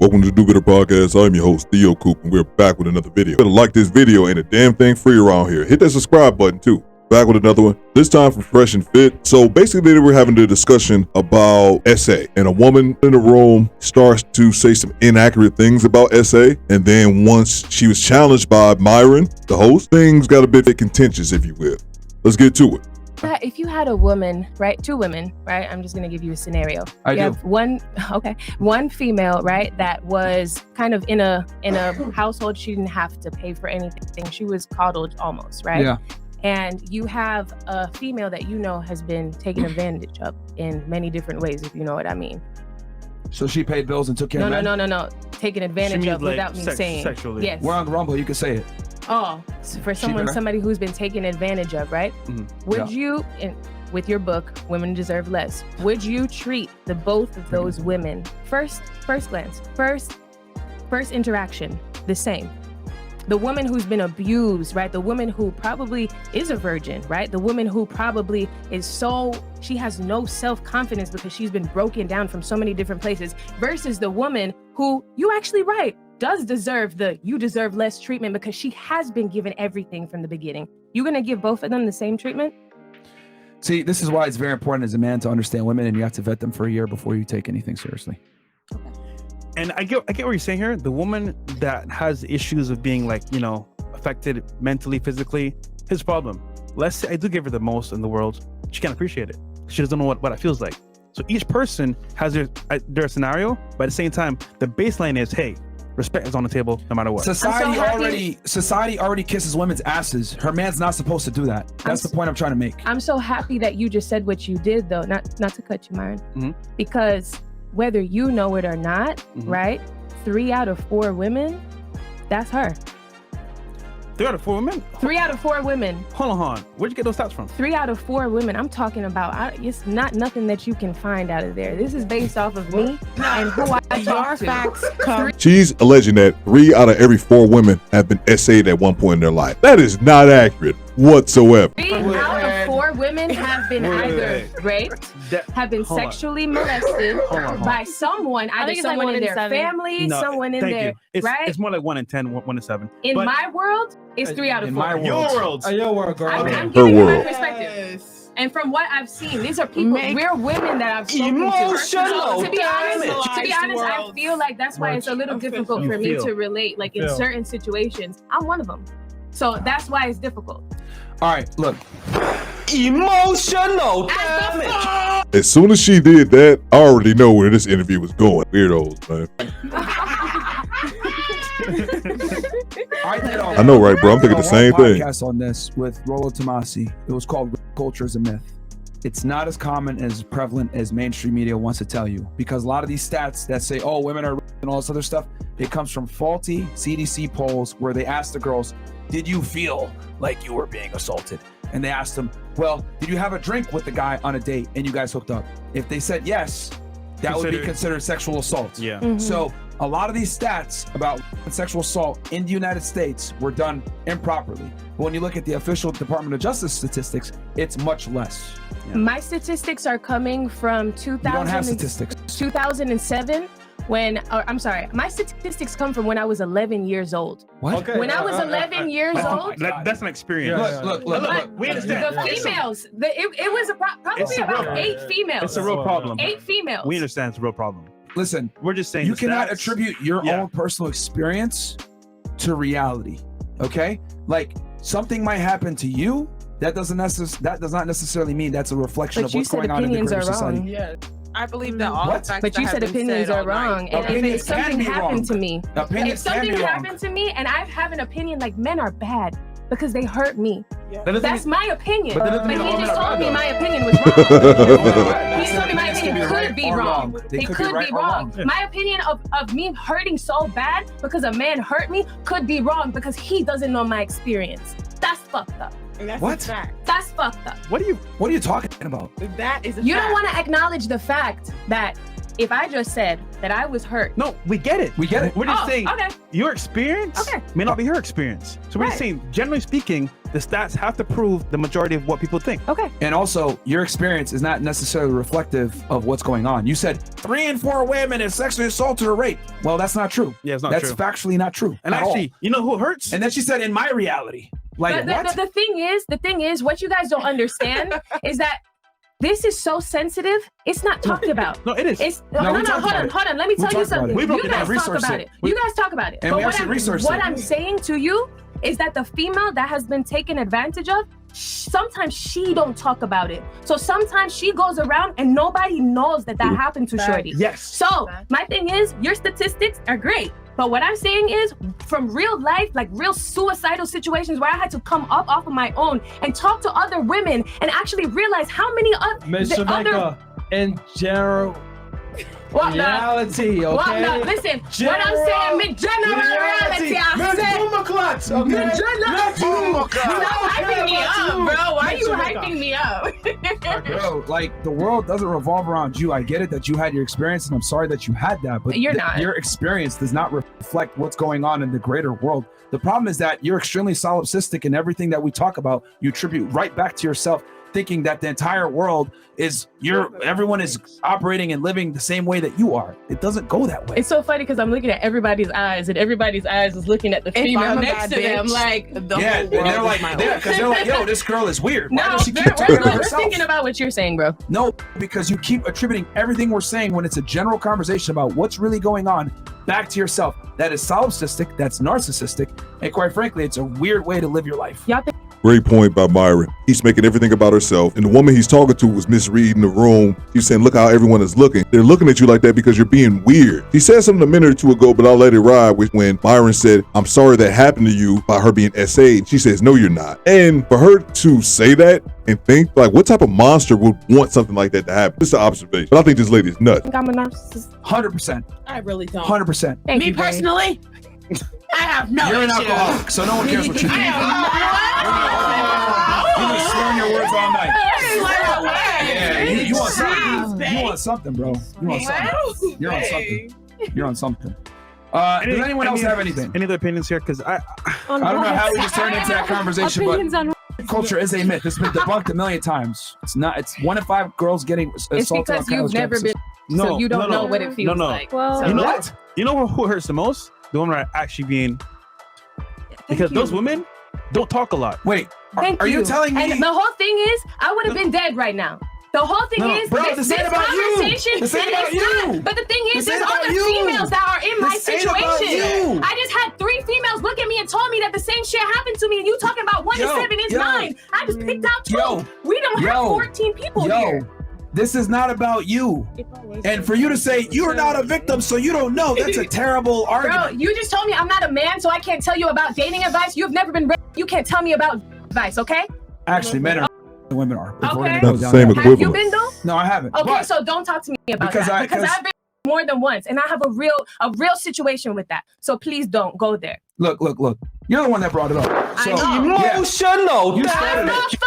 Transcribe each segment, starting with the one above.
Welcome to the Do Better Podcast. I'm your host, Theo Coop, and we're back with another video. Better like this video, ain't a damn thing free around here. Hit that subscribe button too. Back with another one, this time from Fresh and Fit. So basically we're having a discussion about SA, and a woman in the room starts to say some inaccurate things about SA, and then once she was challenged by Myron, the host, things got a bit contentious, if you will. Let's get to it. If you had a woman, right, two women, right, I'm just going to give you a scenario. You have one female, right, that was kind of in a household. She didn't have to pay for anything. She was coddled almost, right? Yeah. And you have a female that you know has been taken advantage of in many different ways, if you know what I mean. So she paid bills and took care of men? No. Taken advantage of like without me saying. Sexually. Yes. We're on the Rumble, you can say it. Oh, so for somebody who's been taken advantage of, right? Mm-hmm. Would you, with your book, Women Deserve Less, would you treat the both of those women, first glance, first interaction, the same? The woman who's been abused, right? The woman who probably is a virgin, right? The woman who probably she has no self-confidence because she's been broken down from so many different places, versus the woman who, you actually right, does deserve you deserve less treatment because she has been given everything from the beginning. You're gonna give both of them the same treatment? See, this is why it's very important as a man to understand women, and you have to vet them for a year before you take anything seriously. Okay. And I get what you're saying here. The woman that has issues of being affected mentally, physically, his problem. Let's say I do give her the most in the world. She can't appreciate it. She doesn't know what it feels like. So each person has their scenario, but at the same time, the baseline is, hey, respect is on the table no matter what. Society already kisses women's asses. Her man's not supposed to do that. That's the point I'm trying to make. I'm so happy that you just said what you did, though. Not to cut you, Myron, because whether you know it or not, right? 3 out of 4 women, that's her. 3 out of 4 women? 3 out of 4 women. Hold on. Where'd you get those stats from? 3 out of 4 women. I'm talking about, it's not nothing that you can find out of there. This is based off of me and who I talk to. She's alleging that 3 out of every 4 women have been SA'd at one point in their life. That is not accurate whatsoever. 3 out of 4 women have been either raped, have been sexually molested by someone, either someone in their family, someone in their, right? It's more like 1 in 10, 1 in 7. In my world, it's 3 out of 4. Your world, girl. I'm giving you my perspective. And from what I've seen, these are people, we're women that I've spoken to. So, to be honest, I feel like that's why it's a little difficult for me to relate. Like in certain situations, I'm one of them. So that's why it's difficult. All right, look. Emotional damage. As soon as she did that, I already know where this interview was going. Weirdos, man. I know, right, bro? I'm thinking the same thing. Podcast on this with Rollo Tomasi. It was called "Culture is a Myth." It's not as common and as prevalent as mainstream media wants to tell you, because a lot of these stats that say, "Oh, women are," and all this other stuff, it comes from faulty CDC polls where they ask the girls, "Did you feel like you were being assaulted?" And they asked them, "Well, did you have a drink with the guy on a date and you guys hooked up?" If they said yes, that would be considered sexual assault. Yeah. So a lot of these stats about sexual assault in the United States were done improperly. But when you look at the official Department of Justice statistics, it's much less. Yeah. My statistics are coming from 2000. You don't have statistics. 2007. I'm sorry, my statistics come from when I was 11 years old. What? Okay. When I was 11 years old. That's an experience. Look. We understand. The females, it was probably about 8 females. It's a real problem. 8 females. We understand it's a real problem. Listen, we're just saying you cannot attribute your own personal experience to reality, okay? Like, something might happen to you, that does not necessarily mean that's a reflection of what's going on in the greater society. Yeah. I believe that all the facts but you said opinions are wrong. And if something happened to me, and I have an opinion like men are bad because they hurt me. Yeah. That's my opinion. But he just told me my opinion was wrong. He told me my opinion could be wrong. It could be wrong. My opinion of me hurting so bad because a man hurt me could be wrong because he doesn't know my experience. That's fucked up. And that's a fact. That's fucked up. What are you talking about? That is a You fact. don't want to acknowledge the fact that if I just said that I was hurt. No, we get it. We get it. We're just saying okay. your experience may not be her experience. So we're just saying, generally speaking, the stats have to prove the majority of what people think. Okay. And also, your experience is not necessarily reflective of what's going on. You said 3 in 4 women is sexually assaulted or raped. Well, that's not true. Yeah, it's not That's true. factually not true. And actually, you know who hurts? And then she said, in my reality. Like, But the thing is, what you guys don't understand is that this is so sensitive. It's not talked about. No, it is. It's hold on. Let me tell you something. You guys talk about it. You guys talk about it. And but we actually researched it. What I'm saying to you is that the female that has been taken advantage of, sometimes she don't talk about it. So sometimes she goes around and nobody knows that happened to Shorty. Yes. So my thing is, your statistics are great. But what I'm saying is, from real life, like real suicidal situations where I had to come up off of my own and talk to other women and actually realize how many Miss Jamaica, in general, reality, okay? Listen, what I'm saying, generality, I said, Stop hyping me up, bro. Why are you hyping me up? Bro, like, the world doesn't revolve around you. I get it that you had your experience, and I'm sorry that you had that, but your experience does not reflect what's going on in the greater world. The problem is that you're extremely solipsistic, and everything that we talk about, you attribute right back to yourself, thinking that the entire world is everyone is operating and living the same way that you are. It doesn't go that way. It's so funny because I'm looking at everybody's eyes, and everybody's eyes is looking at the female next to them, like the whole world. They're like, because they're like, yo, this girl is weird. Why does she keep they're talking about herself? thinking about what you're saying, bro. No, because you keep attributing everything we're saying when it's a general conversation about what's really going on back to yourself. That is solipsistic, that's narcissistic, and quite frankly, it's a weird way to live your life. Y'all think Great point by Myron. He's making everything about herself. And the woman he's talking to was misreading the room. She's saying, look how everyone is looking. They're looking at you like that because you're being weird. He said something a minute or two ago, but I'll let it ride, when Myron said, I'm sorry that happened to you by her being SA. And she says, no, you're not. And for her to say that and think, like, what type of monster would want something like that to happen? This is an observation. But I think this lady is nuts. I'm a narcissist? 100%. I really don't. 100%. Me personally, I have no You're an issue. alcoholic, so no one cares what you think. You've been slurring your words all night. Yeah, you want something. You want something, bro. You want something. You're on something. You're on something. Does anyone else have anything? Any other opinions here? Because I don't know how we just turned into that conversation, but culture is a myth. It's been debunked a million times. It's not. It's 1 in 5 girls getting assaulted. It's because you've never been. So you don't know what it feels like. Well, you know what? You know who hurts the most? The women are actually being. Because those women don't talk a lot. Wait, are you telling me? And the whole thing is, I would have been dead right now. The whole thing is, bro, this ain't about conversation, you. This ain't about you. But the thing is, This there's ain't about other you. females that are in my This ain't about situation. you. I just had 3 females look at me and told me that the same shit happened to me, and you talking about 1 in 7 is mine. I just picked out 2. We don't have 14 people here. This is not about you. And for you to say you're not a victim, so you don't know, that's a terrible argument. Bro, you just told me I'm not a man, so I can't tell you about dating advice. You've never been raped. You can't tell me about advice, okay? Actually, men are women are. Okay. Not the same equivalent. Have you been though? No, I haven't. Okay, so don't talk to me about that because I've been more than once, and I have a real situation with that. So please don't go there. Look. You're the one that brought it up. So, emotional. You started it.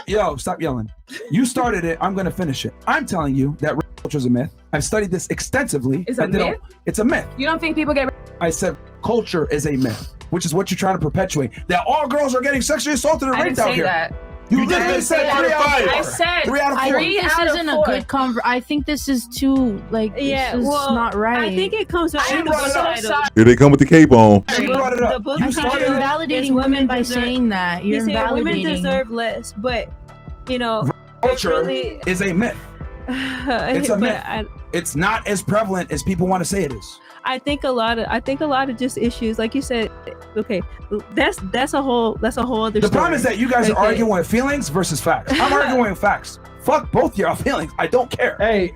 Yo, stop yelling. You started it. I'm going to finish it. I'm telling you that culture is a myth. I've studied this extensively. It's a myth? It's a myth. You don't think people get? I said culture is a myth, which is what you're trying to perpetuate. That all girls are getting sexually assaulted and raped out here. That. You just said 3 out of 4. I said 3 out of 4. This isn't a good I think this is too this is not right. I think it comes with She brought it up. Here they come with the cape on. She brought it up. I think you're invalidating women by saying that. You're invalidating. Women deserve less, but culture is a myth. It's a myth. It's not as prevalent as people want to say it is. I think a lot of just issues, like you said. Okay, that's a whole other story. The problem is that you guys are arguing with feelings versus facts. I'm arguing with facts. Fuck both your feelings. I don't care. Hey,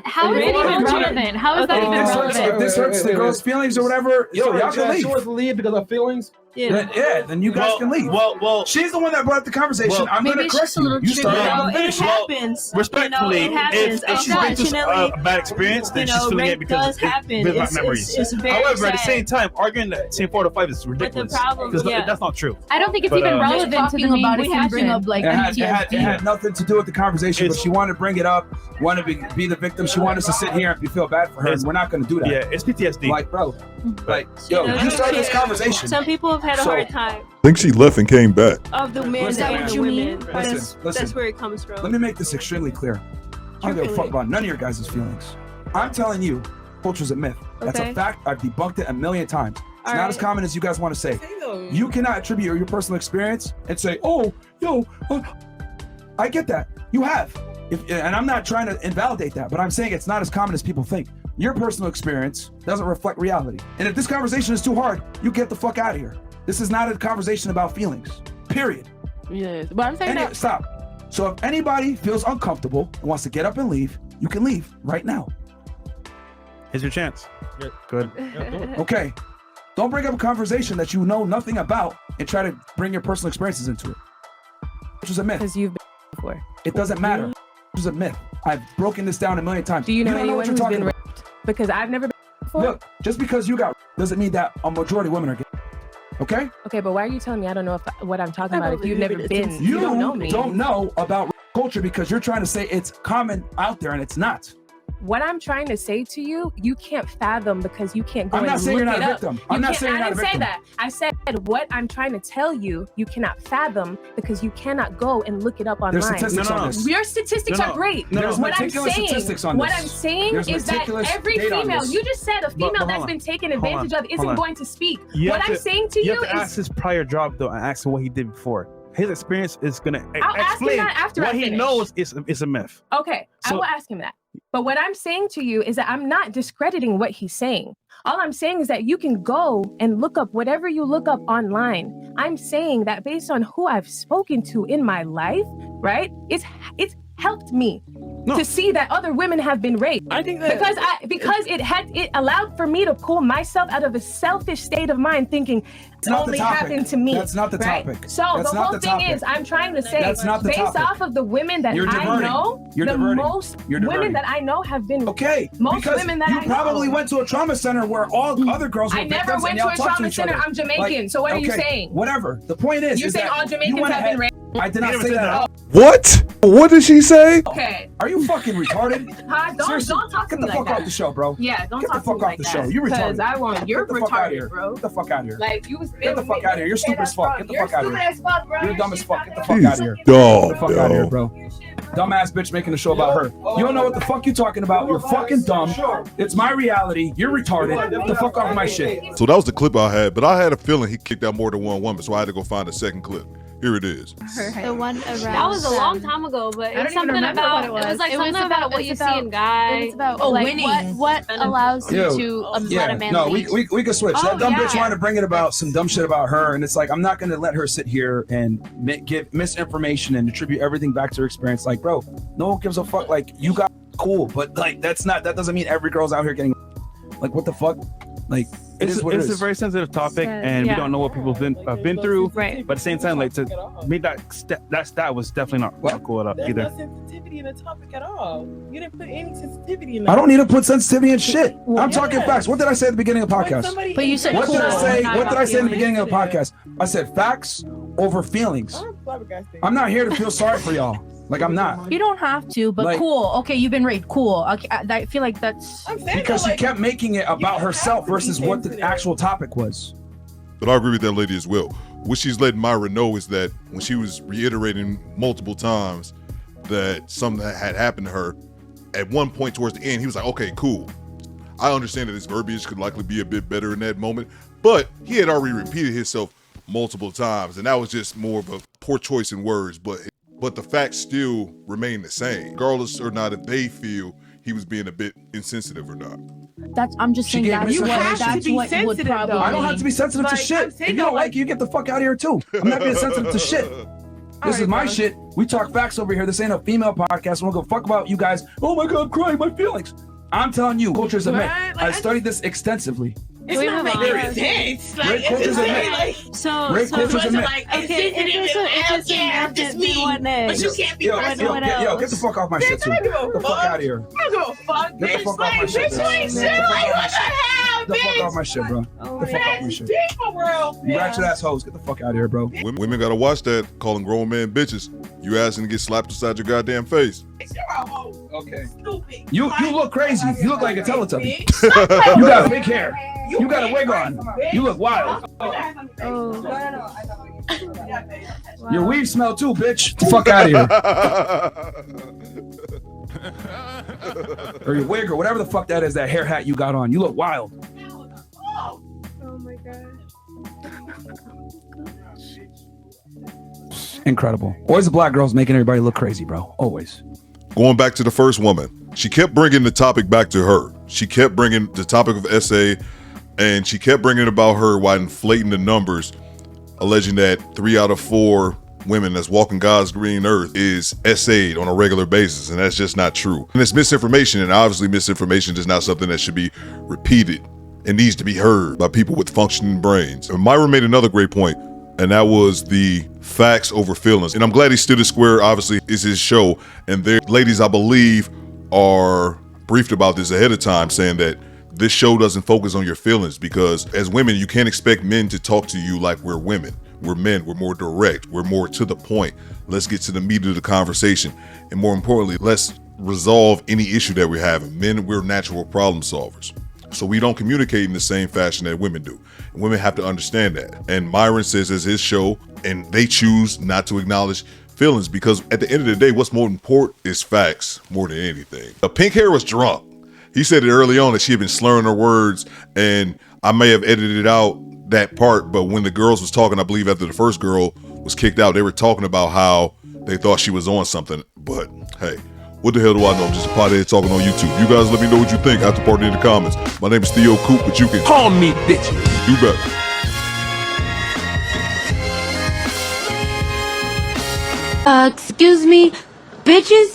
how is it even relevant? How is that even relevant? If this hurts the girls' feelings or whatever, y'all can leave. She wants to leave because of feelings. Then you guys can leave. Well, she's the one that brought up the conversation. I'm going to correct you. You started. It happens. Respectfully, it happens. if she's going through a bad experience, then she's feeling it because it's memories. It's very However, at the sad. same time, arguing that saying 4 to 5 is ridiculous. But the problem, because that's not true. I don't think it's even relevant to the about we it can bring up like It had nothing to do with the conversation. conversation, but she wanted to bring it up, wanted to be the victim. She wanted us to sit here and feel bad for her. And we're not going to do that. Yeah, it's PTSD. Like, bro, like, yo, you started this conversation. Some people have had a hard time. I think she left and came back. Of the men Listen, and man. the women. Listen. That's where it comes from. Let me make this extremely clear. I don't give a fuck about none of your guys' feelings. I'm telling you, culture's a myth. That's a fact. I've debunked it a million times. It's not as common as you guys want to say. You cannot attribute your personal experience and say, oh, yo, I get that. You have. And I'm not trying to invalidate that, but I'm saying it's not as common as people think. Your personal experience doesn't reflect reality. And if this conversation is too hard, you get the fuck out of here. This is not a conversation about feelings, period. Yes, but I'm saying that. Stop. So if anybody feels uncomfortable and wants to get up and leave, you can leave right now. Here's your chance. Yeah. Good. Yeah, Okay. Don't bring up a conversation that you know nothing about and try to bring your personal experiences into it. Which is a myth. Because you've been before. It doesn't matter. Which is a myth. I've broken this down a million times. Do you know anyone what you're who's talking been about. raped? Because I've never been before. Look, just because you got doesn't mean that a majority of women are gay. Okay? Okay, but why are you telling me I don't know what I'm talking about if you've never been? You don't know me. don't know about culture because you're trying to say it's common out there and it's not. What I'm trying to say to you, you can't fathom because you can't go I'm and not saying look you're not it a up. victim. I'm not saying you're not a victim. I didn't say that. I said what I'm trying to tell you, you cannot fathom because you cannot go and look it up online. There's statistics on this. Your statistics are great. There's What I'm meticulous saying, statistics on what this. I'm saying There's is that meticulous every data on female, this. you just said a female that's been taken advantage of isn't going to speak. What I'm saying to you have to is ask his prior job though and ask him what he did before. His experience is gonna I'll ask him explain that after what I he finish. knows is a myth. Okay, I will ask him that. But what I'm saying to you is that I'm not discrediting what he's saying. All I'm saying is that you can go and look up whatever you look up online. I'm saying that based on who I've spoken to in my life, right? It's helped me to see that other women have been raped. I think that because it allowed for me to pull myself out of a selfish state of mind, thinking it only happened to me. That's not the right? topic. So That's the not whole the thing topic. is, I'm trying to say, That's not the based topic. off of the women that You're I diverting. know, You're the diverting. most You're women diverting. that I know have been Okay, most because women that you I know. probably went to a trauma center where all other girls were I never victims went and to y'all a talked trauma each center. other. I'm Jamaican, so what are you saying? Whatever. The point is, You're saying that all you Jamaicans went have been ahead- raped? I did not never say said that. What? What did she say? Okay. Are you fucking retarded? Seriously, don't talk to Get me the like fuck that. off the show, bro. Yeah, don't Get the talk to fuck me off like the that. show. You're retarded. Because I want, you're Get the fuck out of here. retarded, bro. Get the fuck out of here. Like, you was Get the fuck out of here. You're stupid as fuck. Get the fuck out of here. As fuck, bro. You're dumb as fuck. Get the fuck She's out of here. dumb, Get the fuck out of here, yo. bro. Dumbass bitch making a show about her. You don't know what the fuck you talking about. You're fucking dumb. It's my reality. You're retarded. Get the fuck off my shit. So that was the clip I had, but I had a feeling he kicked out more than one woman, so I had to go find a second clip. Here it is. The one around. That was a long time ago, but it was don't even something remember about what it was like It was something about what you see in guys. It's about Oh, like winning. what allows you to let a man no, leave. we could switch. That Oh, dumb yeah. bitch wanted to bring it about some dumb shit about her, and it's like I'm not gonna let her sit here and give misinformation and attribute everything back to her experience. Like, bro, no one gives a fuck. Like, you got cool, but like that doesn't mean every girl's out here getting like what the fuck. Like, It's what it a is. very sensitive topic, Yeah. and we Yeah. don't know what people have been through. Right. But at the same time, like to make that stat was definitely not cool up There's either. no sensitivity in the topic at all. You didn't put any sensitivity in I don't need to put sensitivity in shit. I'm Yeah. talking facts. What did I say at the beginning of the podcast? But you said What did I cool, say? not What did I say in the feelings. beginning of the podcast? I said facts over feelings. I'm flabbergasted. I'm not here to feel sorry for y'all. Like, I'm not. You don't have to, but Like- cool. Okay, you've been raped. Cool. Okay, I feel like that's. I'm saying Because that, she like, kept making it about don't herself have to be versus what the sensitive. actual topic was. But I agree with that lady as well. What she's letting Myra know is that when she was reiterating multiple times that something had happened to her, at one point towards the end, he was like, okay, cool. I understand that his verbiage could likely be a bit better in that moment, but he had already repeated himself multiple times, and that was just more of a poor choice in words, but the facts still remain the same, regardless or not if they feel he was being a bit insensitive or not. I'm just She saying gave that's me what some that's information. what would Sensitive, probably. though. I don't have to be sensitive to Like, shit. I'm If saying you don't though, like it, you get the fuck out of here too. I'm not being sensitive to shit. This is my shit. We talk facts over here. This ain't a female podcast. We don't give a fuck about you guys. Oh my god, I'm crying, my feelings. I'm telling you, culture's a myth. Right? Like, I studied this extensively. It's not making sense. Like, Rape it's culture's just a myth. like, So, Rape so culture's a myth. like, okay, it's if it's yeah, just me. one egg. But you can't be Yo, right. yo, what get else? the fuck off my shit Bitch, too. I don't give a Get the fuck fuck. out of here. I don't give a fuck, Get the bitch. fuck off Like, my shit, bitch, you ain't bitch. shit. Like, what the hell, the fuck off my shit, bro. Get the fuck off my shit. You ratchet ass hoes, get the fuck out of here, bro. Women gotta watch that, calling grown men bitches. You asking to get slapped inside your goddamn face. Okay. You look crazy. You look like a Teletubby. You got big hair. You got a wig on. You look wild. Your weed smell too, bitch. Get the fuck out of here. Or your wig or whatever the fuck that is, that hair hat you got on. You look wild. Oh my god. Incredible. Always the black girls making everybody look crazy, bro. Always. Going back to the first woman, she kept bringing the topic back to her. She kept bringing the topic of SA, and she kept bringing about her while inflating the numbers, alleging that 3 out of 4 women that's walking God's green earth is SA'd on a regular basis, and that's just not true. And it's misinformation, and obviously misinformation is not something that should be repeated. It needs to be heard by people with functioning brains. And Myron made another great point, and that was the facts over feelings. And I'm glad he stood his square. Obviously, it's his show, and their ladies, I believe, are briefed about this ahead of time, saying that this show doesn't focus on your feelings, because as women, you can't expect men to talk to you like we're women. We're men, we're more direct, we're more to the point. Let's get to the meat of the conversation. And more importantly, let's resolve any issue that we're having. Men, we're natural problem solvers. So we don't communicate in the same fashion that women do. And women have to understand that. And Myron says it's his show, and they choose not to acknowledge feelings, because at the end of the day, what's more important is facts more than anything. The pink hair was drunk. He said it early on that she had been slurring her words, and I may have edited out that part, but when the girls was talking, I believe after the first girl was kicked out, they were talking about how they thought she was on something. But hey, what the hell do I know? I'm just a pothead talking on YouTube. You guys let me know what you think after party in the comments. My name is Theo Coop, but you can Call me bitch. do better. Excuse me, bitches?